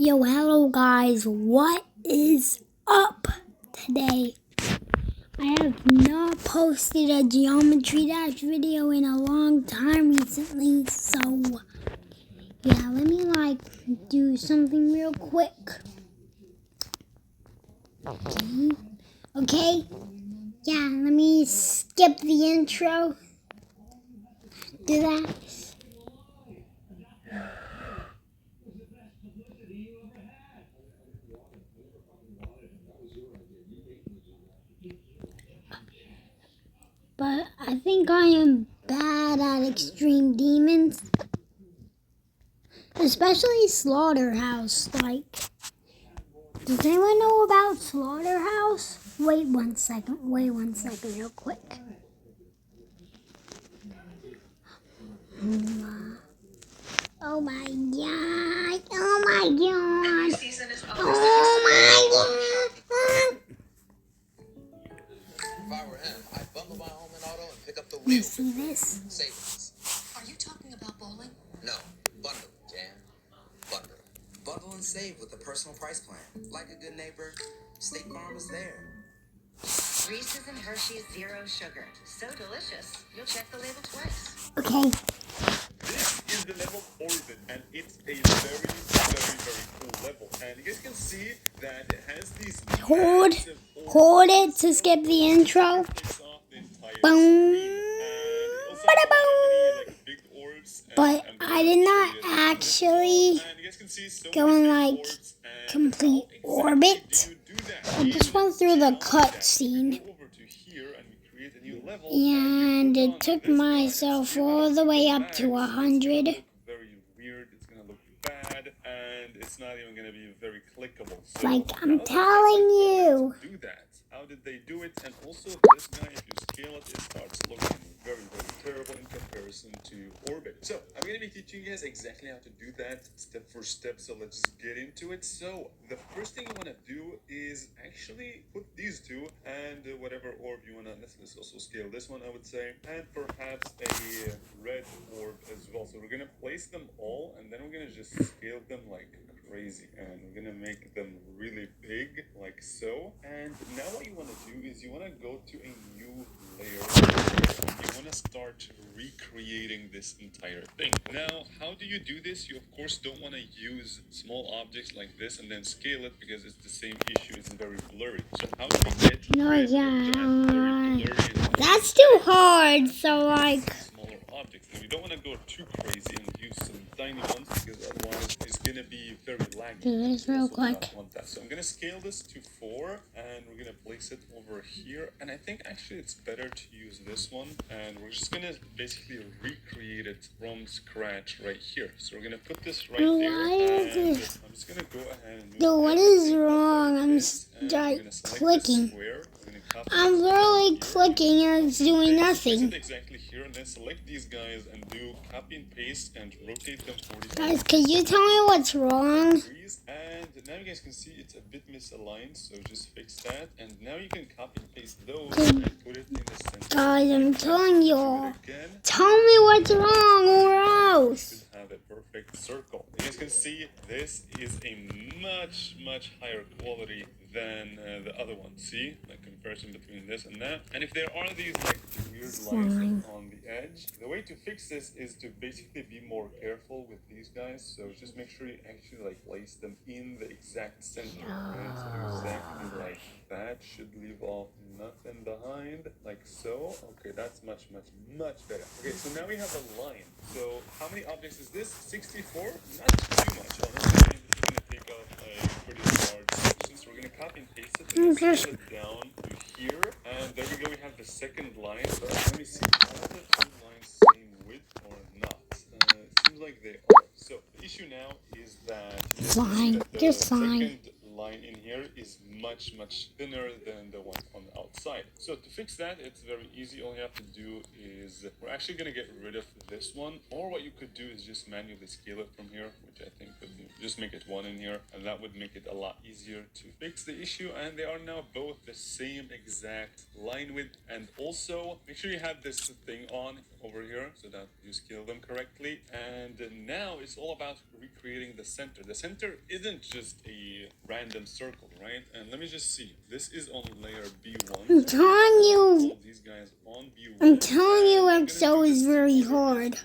Yo, hello guys, what is up today? I have not posted a Geometry Dash video in a long time recently, so yeah, let me do something real quick. Okay, yeah, let me skip the intro, do that. But I think I am bad at Extreme Demons. Especially Slaughterhouse. Does anyone know about Slaughterhouse? Wait one second real quick. Oh my god. Oh my god. Oh my god. If I were him, I'd bundle my home and auto and pick up the You real see this? savings. Are you talking about bowling? No, bundle, Jan. Bundle. Bundle and save with the personal price plan. Like a good neighbor, State Farm is there. Reese's and Hershey's Zero Sugar. So delicious. You'll check the label twice. Okay. This is the level Orbit, and it's a very cool level. And you guys can see that it has these Hold it to skip the intro. Boom. Bada boom. But I did not actually go in complete orbit. I just went through the cutscene. And it took myself all the way up to 100. Very weird. It's gonna look bad, and it's not even gonna be very clickable. So I'm telling you. Do that. How did they do it? And also, this guy, if you scale it, it starts looking very terrible in comparison to Orbit. So I'm gonna be teaching you guys exactly how to do that step for step. So let's get into it. So the first thing you wanna do is actually put these two and whatever orb you wanna. Let's also scale this one, I would say, and perhaps a red orb as well. So we're gonna place them all, and then we're gonna just scale them like crazy, and we're gonna make them really big like so. And now what you want to do is you want to go to a new layer. You want to start recreating this entire thing. Now, how do you do this? You of course don't want to use small objects like this and then scale it, because it's the same issue. It's very blurry. So how do we get That's too hard. So smaller objects? Now, you don't want to go too crazy and use some tiny ones, because otherwise it's gonna be very laggy. do this real quick. So I'm gonna scale this to 4, and we're gonna place it over here. And I think actually it's better to use this one, and we're just gonna basically recreate it from scratch right here. So we're gonna put this right there. And I'm just gonna go ahead and Dude, what is wrong? I'm clicking. I'm literally clicking and it's doing nothing. Exactly here, and then select these guys and do copy and paste and rotate them 45 Guys, could you tell me what's wrong? degrees. And now you guys can see it's a bit misaligned, so just fix that. And now you can copy and paste those and put it in the center. Guys, I'm telling you all. Again, Tell me what's wrong or else. have a perfect circle. You guys can see this is a much higher quality than the other one. See, like comparison between this and that. And if there are these weird lines on the edge, the way to fix this is to basically be more careful with these guys. So just make sure you actually place them in the exact center. Okay? So exactly like that. Should leave off nothing behind, like so. Okay, that's much better. Okay, so now we have a line. So how many objects is this? 64? Not too much, honestly. It's gonna take up a pretty large section. So we're gonna copy and paste it and scale it down to here. And there we go, we have the second line. So let me see, are the two lines same width or not? It seems like they are. So the issue now is that the second line in here is much thinner than the one on the outside. So to fix that, it's very easy. All you have to do is we're actually going to get rid of this one. Or what you could do is just manually scale it from here, which I think would just make it 1 in here. And that would make it a lot easier to fix the issue. And they are now both the same exact line width. And also make sure you have this thing on over here so that you scale them correctly. And now it's all about recreating the center. The center isn't just a random circle, right? And let me just see. This is on layer B1. I'm telling you. These guys on B1. I'm telling you, EXO is very hard.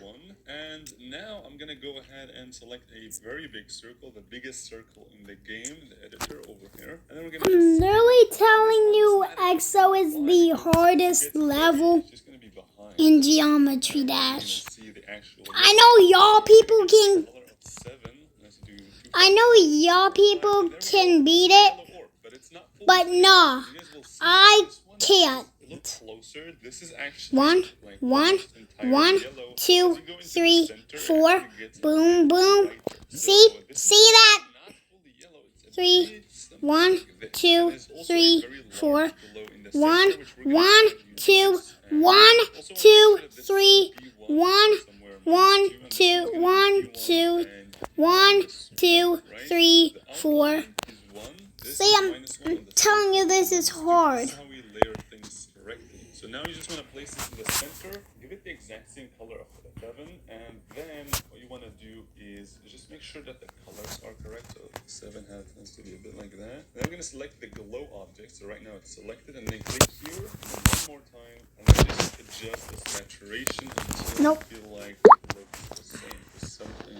And now I'm gonna go ahead and select a very big circle, the biggest circle in the game, the editor over here. And then we're gonna I'm literally telling you, EXO is the hardest level it's just gonna be behind. in Geometry Dash. See the actual I know y'all people can. color of 7. Let's do 2. I know y'all people can beat it, But it's not full but scale. nah, You guys will see I this one. can't. Look closer. This is actually One, like one, almost entirely one, yellow. 2, As you go into the 3, center, 4. it gets Boom, boom. brighter. See, So this is see that? not fully yellow. It's a 3, bit something 1, like this. 2, And there's also a 3, very large 4. glow in the center, 1, which we're gonna 1, use 2, this. And 1, also wanna make 2, sure that this 3, is 1, somewhere 1, -2, and 2, this is 1, B1, 2, and 1, this 2, right? 3, The 4. outline is 1. This See, is I'm -1, and the telling you this is hard. This is how we layer things correctly. So now you just want to place this in the center, give it the exact same color of the 7, and then what you want to do is just make sure that the colors are correct. So 7 tends to be a bit like that. Then I'm going to select the glow object. So right now it's selected, and then click here, and one more time, and then just adjust the saturation until Nope. you feel like it looks the same. Just something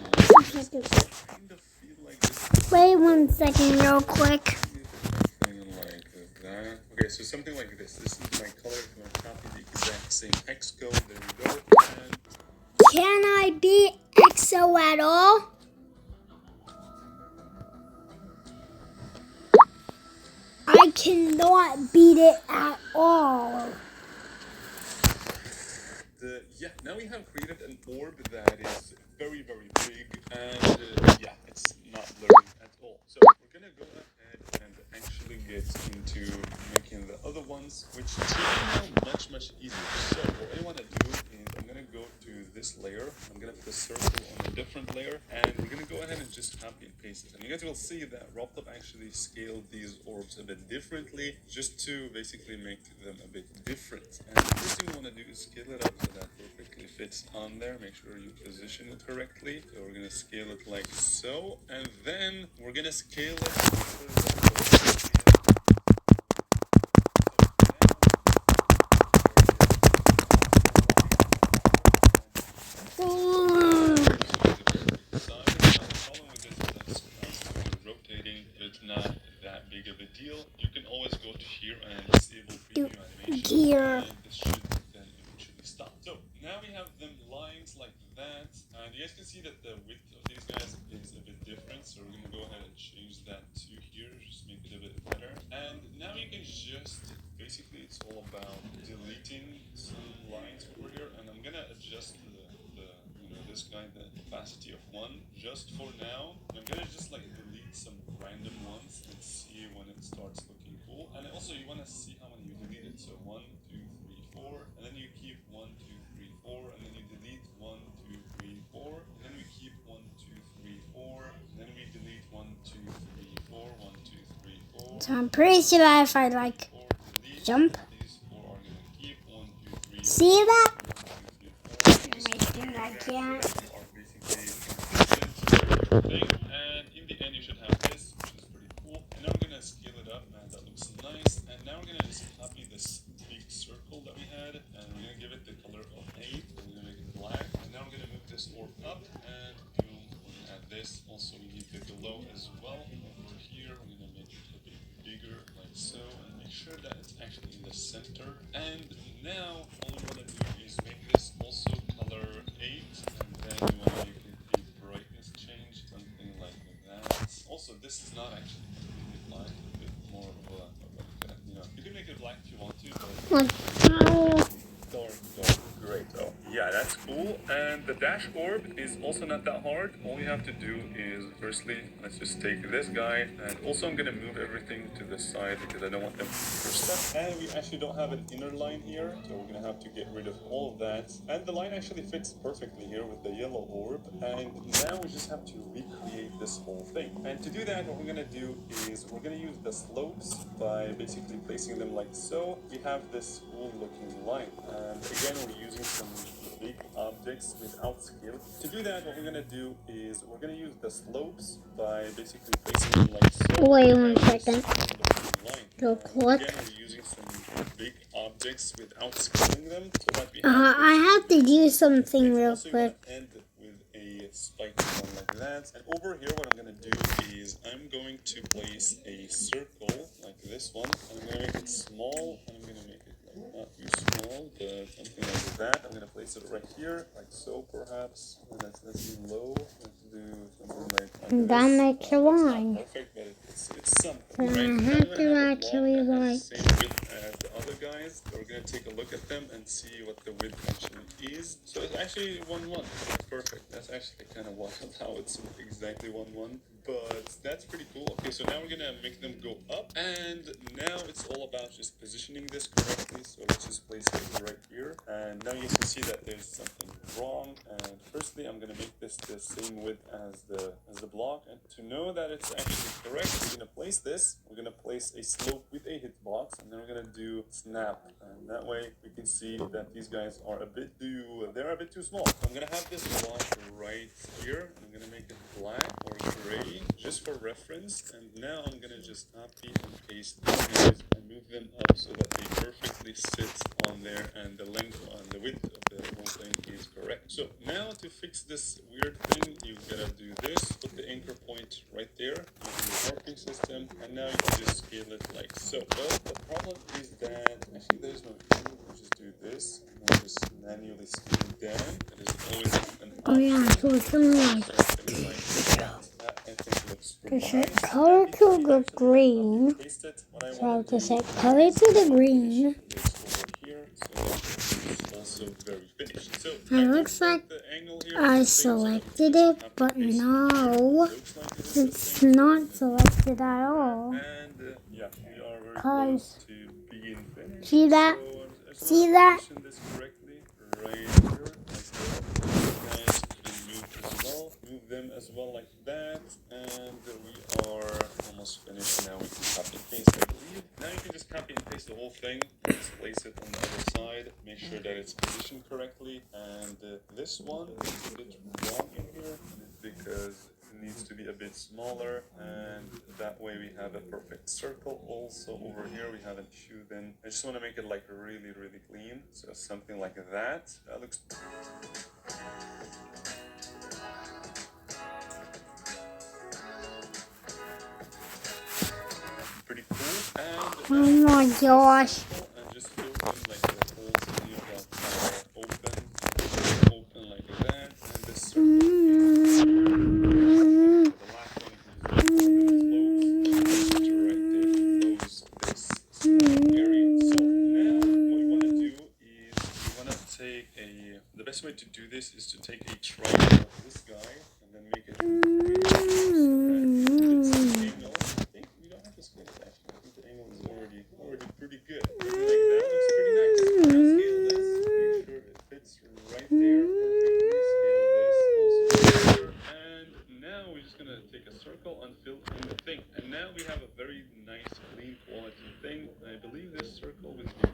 kind of feel like this. Wait 1 second, real quick. Something like that. Okay, so something like this. This is my color. If you want to copy the exact same hex code, there we go. And Can I beat EXO at all? I cannot beat it at all. yeah, now we have created an orb that is very, very big, and yeah, it's not blurry at all. So we're gonna go ahead and actually get into making the other ones, which should be now much easier. So what I want to do is I'm gonna go to this layer. I'm gonna put a circle on a different layer, and we're gonna go ahead and just copy and paste it. And you guys will see that Roblox actually scaled these orbs a bit differently, just to basically make them a bit different. And the first thing you want to do is scale it up so that perfectly fits on there. Make sure you position it correctly. So we're gonna scale it like so, and then we're gonna scale it. Rotating, it's not that big of a deal. You can always go to here and disable preview animation. Here. And this should then eventually stop. So now we have them lines like that, and you guys can see that the width of these guys is a bit different. So we're gonna go ahead and change that to here, just make it a bit better. And now you can just basically it's all about deleting some lines over here, and I'm gonna adjust the this guy the opacity of 1 just for now. I'm gonna just like delete some random ones and see when it starts looking cool. And also you want to see how many you deleted. So 1, 2, 3, 4, and then you keep 1, 2, 3, 4, and then you delete 1, 2, 3, 4, and then we keep 1, 2, 3, 4, and then we delete 1, 2, 3, 4, 1, 2, 3, 4. So I'm pretty sure that if I like Delete, jump, these 4 are gonna keep 1, 2, 3, see that? 1, 2, 3, 4. I can't. Are basically consistent thing, and in the end you should have this, which is pretty cool. And now we're gonna scale it up, man, that looks nice. And now we're gonna just copy this big circle that we had, and we're gonna give it the color of 8, and we're gonna make it black. And now we're gonna move this orb up, and boom, we're gonna add this. Also we need the glow as well. Over here, we're gonna make it a bit bigger, like so, and make sure that it's actually in the center. And now all we wanna do is make this also color 8, and then we want to make it a brightness change, something like that. Also, this is not actually completely black, a bit more of a you can make it black if you want to, but dark, great. Oh, yeah, that's cool. And the dash orb is also not that hard. All you have to do is, firstly, let's just take this guy. And also I'm gonna move everything to the side because I don't want them to be stuck. And we actually don't have an inner line here, so we're gonna have to get rid of all of that. And the line actually fits perfectly here with the yellow orb. And now we just have to recreate this whole thing. And to do that, what we're gonna do is we're gonna use the slopes by basically placing them like so. We have this cool looking line. And again, we're using some big objects without scale. To do that, what we're gonna do is we're gonna use the slopes by basically placing them like so. Wait We 1 have this second. cool looking line. Real quick. Again, we're using some big objects without scaling them so that we have I have to do something it's real also quick. gonna end with a spiked one like that. And over here, what I'm gonna do is I'm going to place a circle like this one. And I'm gonna make it small, and I'm gonna make it like not too small, but something like that. I'm gonna place it right here, like so, perhaps. And let's do low. Let's do something like And this. that makes a It's not line. perfect, but it's something. So I Right? Now have I'm gonna to have a block actually that has like. the same width as the other guys. So we're gonna take a look at them and see what the width actually is. So it's actually 1-1. That's perfect. That's actually kind of wild how it's exactly 1-1. But that's pretty cool. Okay, so now we're gonna make them go up, and now it's all about just positioning this correctly. So let's just place it right here, and now you can see that there's something wrong. And firstly, I'm gonna make this the same width as the block, and to know that it's actually correct, we're gonna place this. We're gonna place a slope with a hitbox, and then we're gonna do snap, and that way we can see that these guys are a bit too small. So I'm gonna have this block right here. I'm gonna make it black or gray just for reference, and now I'm gonna just copy and paste these guys and move them up so that they perfectly sit on there, and the length and the width of the whole thing is correct. So now to fix this weird thing, you gotta do this, put the anchor point right there using the warping system, and now you can just scale it like so. Well, the problem is that actually there's no angle. We just do this, and then just manually scale it down. That is always an Oh yeah, so it's gonna like. Just set color to the green. So I have to set color to the green. It looks like I selected it, but no, it's not selected at all. Cause see that? See that? Move them as well like that, and we are almost finished. Now we can copy and paste, I believe. Now you can just copy and paste the whole thing, just place it on the other side, make sure that it's positioned correctly, and this one is a bit wrong in here, and it's because it needs to be a bit smaller, and that way we have a perfect circle. Also over here we have an issue. Then I just want to make it like really clean, so something like that. That looks pretty cool. And Oh my gosh. and just fill in like the holes in your open like that, and this circle. The last one is close right there, close this small area. So now what we want to do is we want to take the best way to do this is to take a triangle of this guy and then make it angle. I think we don't have to scale it actually. I think the angle is already pretty good. Like that looks pretty nice. Now scale this, make sure it fits right there perfectly. Scale this also there. And now we're just gonna take a circle and fill in the thing. And now we have a very nice, clean quality thing. I believe this circle with the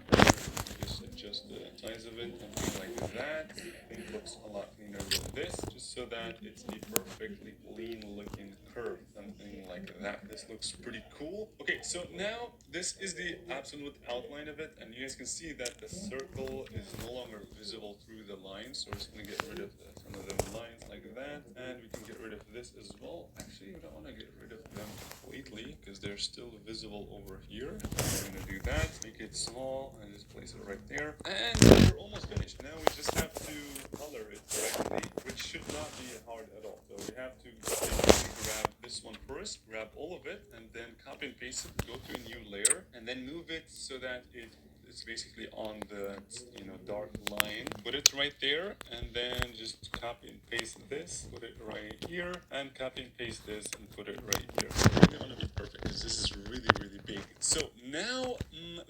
just adjust the size of it, something like that. I think it looks a lot cleaner than this, just so that it's a perfectly clean looking curve, something like that. This looks pretty cool. Okay, so now this is the absolute outline of it, and you guys can see that the circle is no longer visible through the lines, so we're just gonna get rid of some of the lines like that, and we can get rid of this as well. Actually, we don't want to get rid of them completely because they're still visible over here. So we're gonna do that, make it small, and just place it right there. And we're almost finished. Now we just have to color it correctly, which should not be hard at all. So we have to basically grab this one first, grab all of it, and then copy and paste it, go to a new layer, and then move it so that it it's basically on the, you know, dark line. Put it right there, and then just copy and paste this, put it right here, and copy and paste this and put it right here. It's really want to be perfect because this is really, really big. So now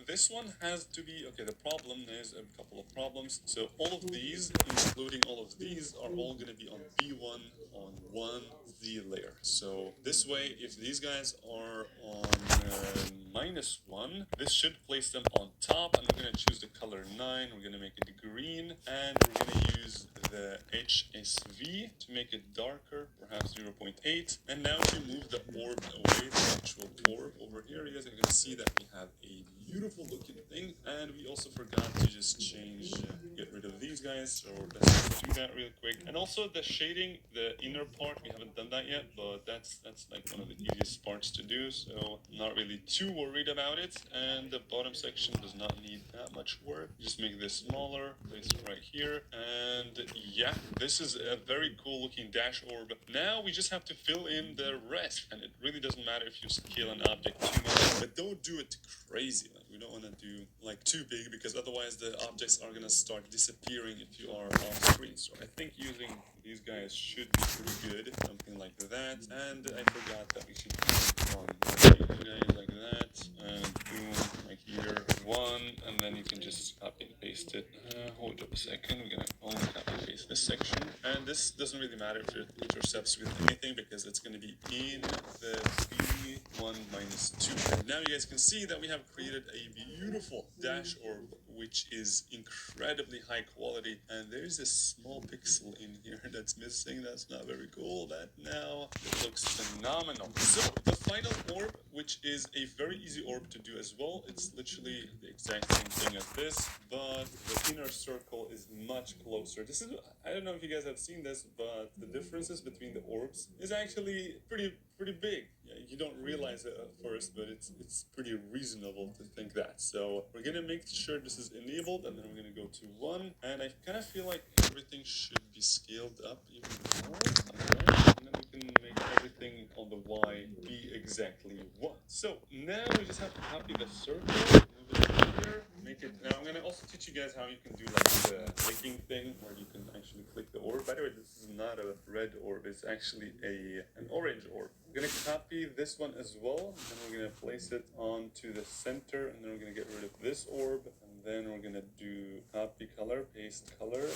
this one has to be, okay, the problem is a couple of problems. So all of these, including all of these, are all going to be on B1 on 1Z layer. So this way, if these guys are on -1, this should place them on top, and we're going to choose the color 9, we're going to make it green, and we're going to use the HSV to make it darker, perhaps 0.8. And now to move the orb away, the actual orb over here, you guys are going to see that we have a beautiful looking thing, and we also forgot to just change, get rid of these guys, so let's do that real quick. And also the shading, the inner part, we haven't done that yet, but that's like one of the easiest parts to do, so I'm not really too worried about it. And the bottom section does not need that much work. Just make this smaller, place it right here, and yeah, this is a very cool looking dash orb. Now we just have to fill in the rest, and it really doesn't matter if you scale an object too much, but don't do it crazy. Like, we don't want to do like too big, because otherwise the objects are gonna start disappearing if you are off screen. So I think using these guys should be pretty good, something like that. And I forgot that we should put on guys like that, and boom, like here, 1, and then you can just copy and paste it. Hold up a second, we're gonna only copy and paste this section, and this doesn't really matter if it intercepts with anything, because it's going to be in the B1 -2. And now you guys can see that we have created a beautiful dash orb, which is incredibly high quality, and there's a small pixel in here that's missing. That's not very cool. That now it looks phenomenal. So the final orb, which is a very easy orb to do as well, it's literally the exact same thing as this, but the inner circle is much closer. This is, I don't know if you guys have seen this, but the differences between the orbs is actually pretty big. Yeah, you don't realize it at first, but it's pretty reasonable to think that. So we're gonna make sure this is enabled, and then we're gonna go to 1, and I kind of feel like everything should be scaled up even more. Alright, and then we can make everything on the Y be exactly 1. So now we just have to copy the circle, move it over here, make it. Now I'm gonna also teach you guys how you can do like the clicking thing, where you can actually click the orb. By the way, this is not a red orb, it's actually an orange orb. I'm gonna copy this one as well, and then we're gonna place it onto the center, and then we're gonna get rid of this orb, and then we're gonna do copy color, paste color, and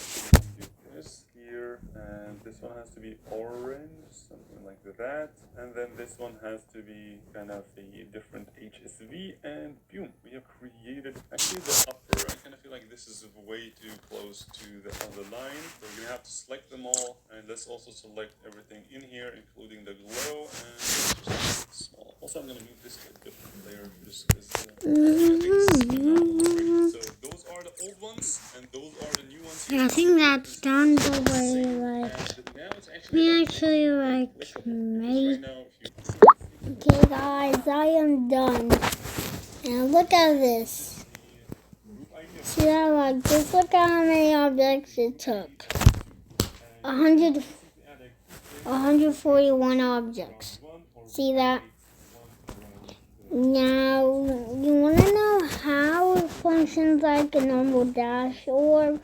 do this here, and this one has to be orange, something like that, and then this one has to be kind of a different HSV, and boom, we have created actually the upper. I kind of feel like this is way too close to the other line, so we're gonna have to select them all, and let's also select everything in here, including the glow, and just small. Also, I'm gonna move this to a different layer, just because so those are the old ones, and those are the new ones. Yeah, I think that's done the way, like, we actually, like, made. Okay, guys, I am done. Now look at this. See that, like, just look at how many objects it took. 141 objects. See that? Now, you want to know how it functions like a normal dash orb?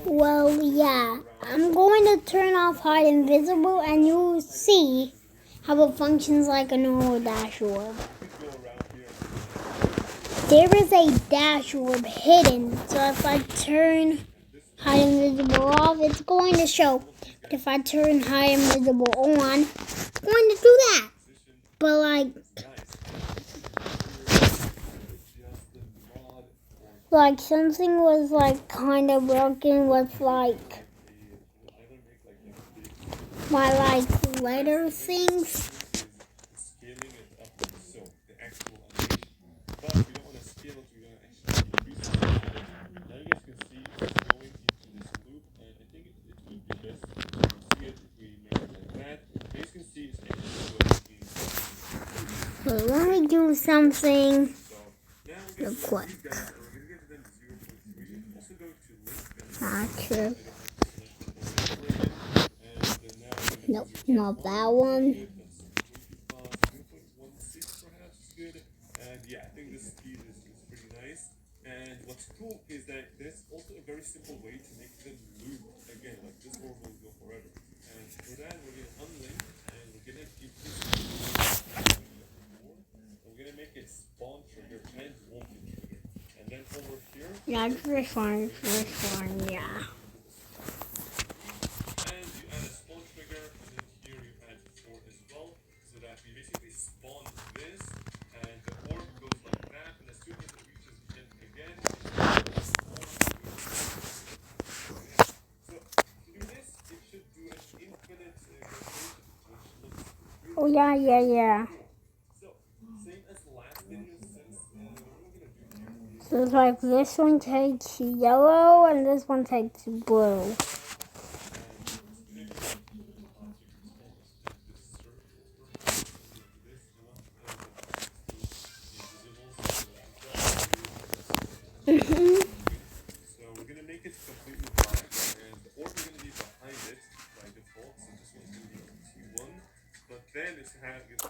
Well, yeah. I'm going to turn off hide invisible, and you'll see how it functions like a normal dash orb. There is a dash orb hidden, so if I turn hide invisible off, it's going to show. But if I turn hide invisible on, it's going to do that. But like something was like kind of broken with like my like letter things. But let me do something real quick. Not true. Nope, not that one. what's cool is that there's also a very simple way to make them loop again, like this orb will go forever. And for that, we're gonna unlink and we're gonna give this we're gonna make it spawn trigger and walking trigger. And then over here, Yeah, this one, yeah. and you add a spawn trigger, and then here you add 4 as well, so that we basically spawn this, and the orb goes like that, and as soon as it reaches the end again, so to do this, it should do an infinite rotation, which looks really Oh, yeah. so same as the last video, since what we're gonna do here is So it's like this one takes yellow and this one takes blue. So we're gonna make it completely black, and the orb is gonna be behind it by default. So this one's gonna be on T1, but then it's gonna have to be on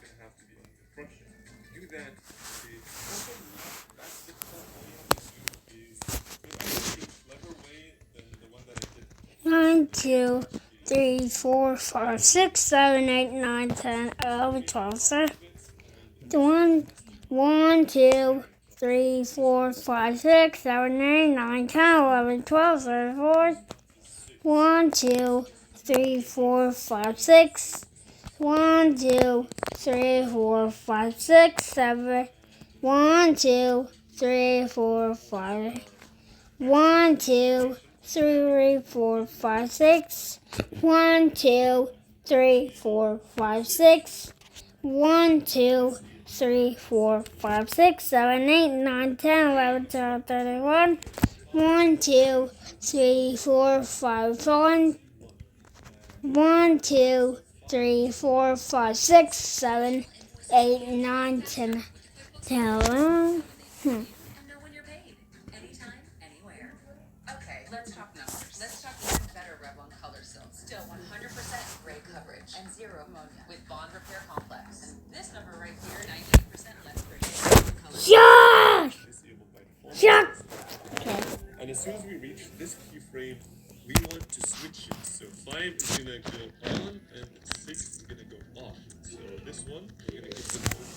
compression. To do that, it's also not that difficult. All you have to do is do a clever way than the one that I did. 1, 2, 3, 4, 5, 6, 7, 8, 9, 10, 11, 12, 13. 1, 2, 3, 4, 5, 6, 7, 8, 9, 10, 11, 12, 13. 1, 2, 3, 4, 5, 6. 1, 2, 3, 4, 5, 6, 7. 1, 2, 3, 4, 5. 1, 2, 3, 4, 5, 6. 1, 2, 3, 4, 5, 6. 1, 2, 3, 4, 5, 6, 7, 8, 9, 10, 11, 12, 31. 1, 2, 3, 4, 5, 1. 1, 2, 3, 4, 5, 6, 7, 8, 9, 10, 11. And know when you're paid. Anytime, anywhere. Okay, let's talk numbers. Let's talk even better Revlon Color Silk. Still 100% gray coverage and zero ammonia with Bond Repair Complex. And this number right here, 98% less gray color. Yes! Disabled by default. Yes! Okay. And as soon as we reach this keyframe, we want to switch it. So 5 is gonna go on and 6 is gonna go off. So this one, we're gonna give them both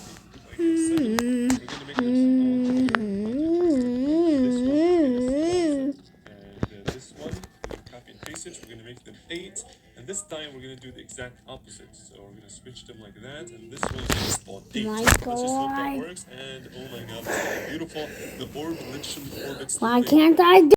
like 7. We're gonna make them on and this one, we copy and paste it. We're gonna make them 8. And this time we're gonna do the exact opposite. So we're gonna switch them like that, and this one is spawn 8. My Let's just hope that God. works. And oh my god, this is beautiful. The orb literally orbits. Why can't I do